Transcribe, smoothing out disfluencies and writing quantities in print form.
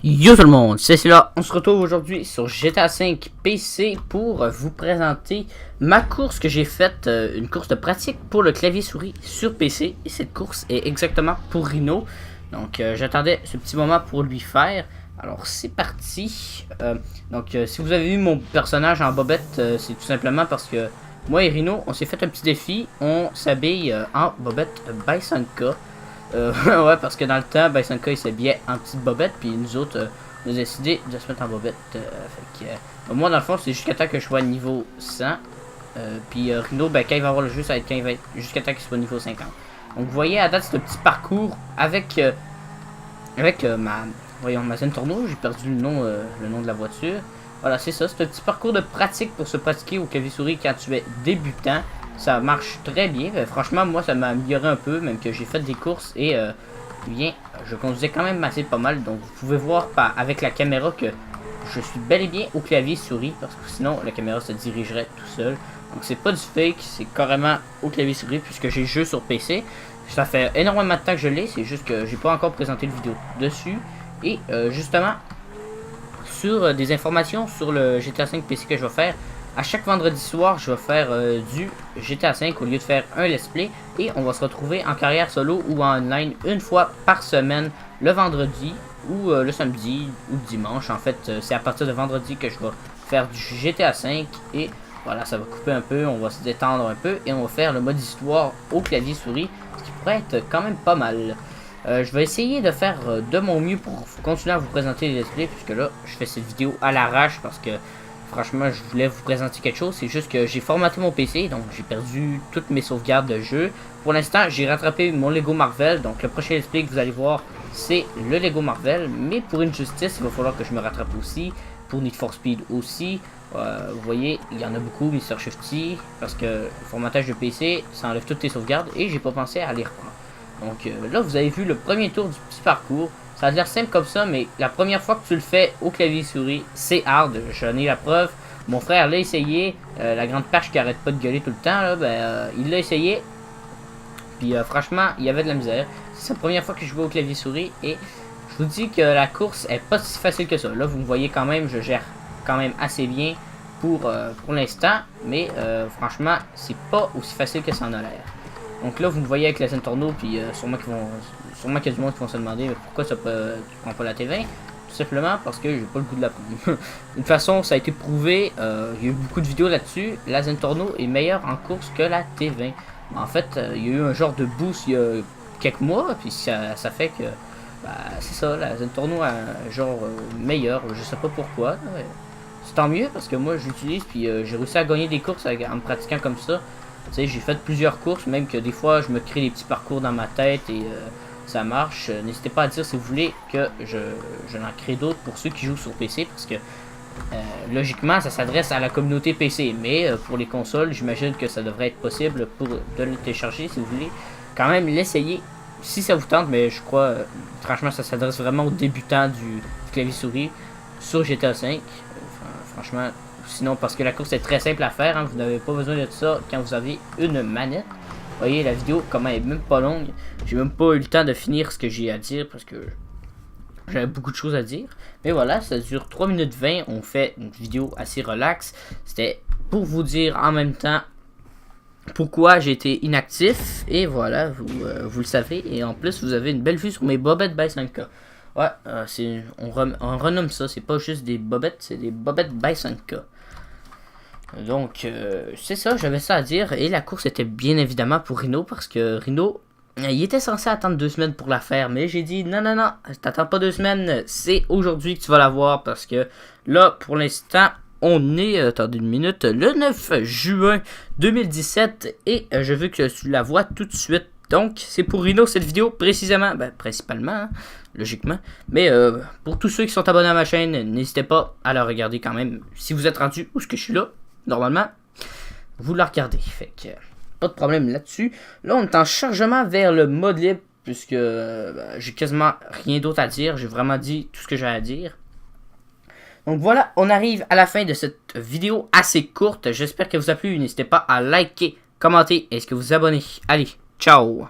Yo tout le monde, c'est là. On se retrouve aujourd'hui sur GTA V PC pour vous présenter ma course que j'ai faite, une course de pratique pour le clavier souris sur PC. Et cette course est exactement pour Rhino. Donc j'attendais ce petit moment pour lui faire. Alors c'est parti. Si vous avez vu mon personnage en bobette, c'est tout simplement parce que moi et Rhino, on s'est fait un petit défi. On s'habille en bobette Bisonka. Ouais, parce que dans le temps, Bisonka il s'habillait en petite bobette, puis nous autres, on a décidé de se mettre en bobette. Moi, dans le fond, c'est jusqu'à temps que je sois niveau 100. Puis Rhino, quand il va avoir le jeu, ça va être quand il va être jusqu'à temps qu'il soit niveau 50. Donc, vous voyez, à date, c'est un petit parcours avec, ma Zentorno. J'ai perdu le nom de la voiture. Voilà, c'est ça. C'est un petit parcours de pratique pour se pratiquer au clavier souris quand tu es débutant. Ça marche très bien. Franchement, moi, ça m'a amélioré un peu, même que j'ai fait des courses et bien, je conduisais quand même assez pas mal. Donc, vous pouvez voir avec la caméra que je suis bel et bien au clavier souris, parce que sinon, la caméra se dirigerait tout seul. Donc, c'est pas du fake, c'est carrément au clavier souris, puisque j'ai le jeu sur PC. Ça fait énormément de temps que je l'ai, c'est juste que j'ai pas encore présenté de vidéo dessus. Et justement, sur des informations sur le GTA V PC que je vais faire. À chaque vendredi soir, je vais faire du GTA V au lieu de faire un let's play. Et on va se retrouver en carrière solo ou en online une fois par semaine, le vendredi ou le samedi ou le dimanche. En fait, c'est à partir de vendredi que je vais faire du GTA V. Et voilà, ça va couper un peu, on va se détendre un peu. Et on va faire le mode histoire au clavier souris, ce qui pourrait être quand même pas mal. Je vais essayer de faire de mon mieux pour continuer à vous présenter les let's play, puisque là, je fais cette vidéo à l'arrache parce que franchement, je voulais vous présenter quelque chose. C'est juste que j'ai formaté mon PC, donc j'ai perdu toutes mes sauvegardes de jeu. Pour l'instant, j'ai rattrapé mon Lego Marvel. Donc le prochain let's play que vous allez voir, c'est le Lego Marvel. Mais pour une justice, il va falloir que je me rattrape aussi. Pour Need for Speed aussi. Vous voyez, il y en a beaucoup, Mr. Shifty. Parce que le formatage de PC, ça enlève toutes tes sauvegardes. Et j'ai pas pensé à les reprendre. Donc là, vous avez vu le premier tour du petit parcours. Ça a l'air simple comme ça, mais la première fois que tu le fais au clavier souris, c'est hard. J'en ai la preuve. Mon frère l'a essayé. La grande perche qui arrête pas de gueuler tout le temps, là, il l'a essayé. Puis franchement, il y avait de la misère. C'est la première fois que je joue au clavier souris. Et je vous dis que la course est pas si facile que ça. Là, vous me voyez quand même, je gère quand même assez bien pour l'instant. Mais franchement, c'est pas aussi facile que ça en a l'air. Donc là, vous me voyez avec la Zentorno, puis sûrement qu'il y a du monde qui vont se demander mais pourquoi tu prends pas la T20. Tout simplement parce que j'ai pas le goût de la prendre. De toute façon, ça a été prouvé, il y a eu beaucoup de vidéos là-dessus. La Zentorno est meilleure en course que la T20. En fait, il y a eu un genre de boost il y a quelques mois, puis ça fait que, c'est ça, la Zentorno a un genre meilleur, je sais pas pourquoi. C'est tant mieux parce que moi j'utilise, puis j'ai réussi à gagner des courses en me pratiquant comme ça. Tu sais, j'ai fait plusieurs courses, même que des fois je me crée des petits parcours dans ma tête et ça marche. N'hésitez pas à dire si vous voulez que je n'en crée d'autres pour ceux qui jouent sur PC, parce que logiquement ça s'adresse à la communauté PC, mais pour les consoles, j'imagine que ça devrait être possible de le télécharger si vous voulez. Quand même l'essayer si ça vous tente, mais je crois franchement ça s'adresse vraiment aux débutants du clavier souris sur GTA V. Franchement. Sinon, parce que la course est très simple à faire, hein, vous n'avez pas besoin de ça quand vous avez une manette. Vous voyez, la vidéo, comment elle est même pas longue. J'ai même pas eu le temps de finir ce que j'ai à dire parce que j'avais beaucoup de choses à dire. Mais voilà, ça dure 3 minutes 20. On fait une vidéo assez relax. C'était pour vous dire en même temps pourquoi j'ai été inactif. Et voilà, vous le savez. Et en plus, vous avez une belle vue sur mes bobettes Bisonka. Ouais, on renomme ça. C'est pas juste des bobettes, c'est des bobettes Bisonka. Donc, c'est ça, j'avais ça à dire. Et la course était bien évidemment pour Rhino, parce que Rhino, il était censé attendre 2 semaines pour la faire. Mais j'ai dit, non, t'attends pas 2 semaines, c'est aujourd'hui que tu vas la voir. Parce que là, pour l'instant, on est, attendez une minute, le 9 juin 2017. Et je veux que tu la vois tout de suite. Donc, c'est pour Rhino cette vidéo, précisément, principalement, hein, logiquement. Mais pour tous ceux qui sont abonnés à ma chaîne, n'hésitez pas à la regarder quand même. Si vous êtes rendu où est-ce que je suis là, normalement, vous la regardez. Fait que, pas de problème là-dessus. Là, on est en chargement vers le mode libre, puisque j'ai quasiment rien d'autre à dire. J'ai vraiment dit tout ce que j'ai à dire. Donc voilà, on arrive à la fin de cette vidéo assez courte. J'espère qu'elle vous a plu. N'hésitez pas à liker, commenter et est-ce que vous abonnez. Allez, ciao!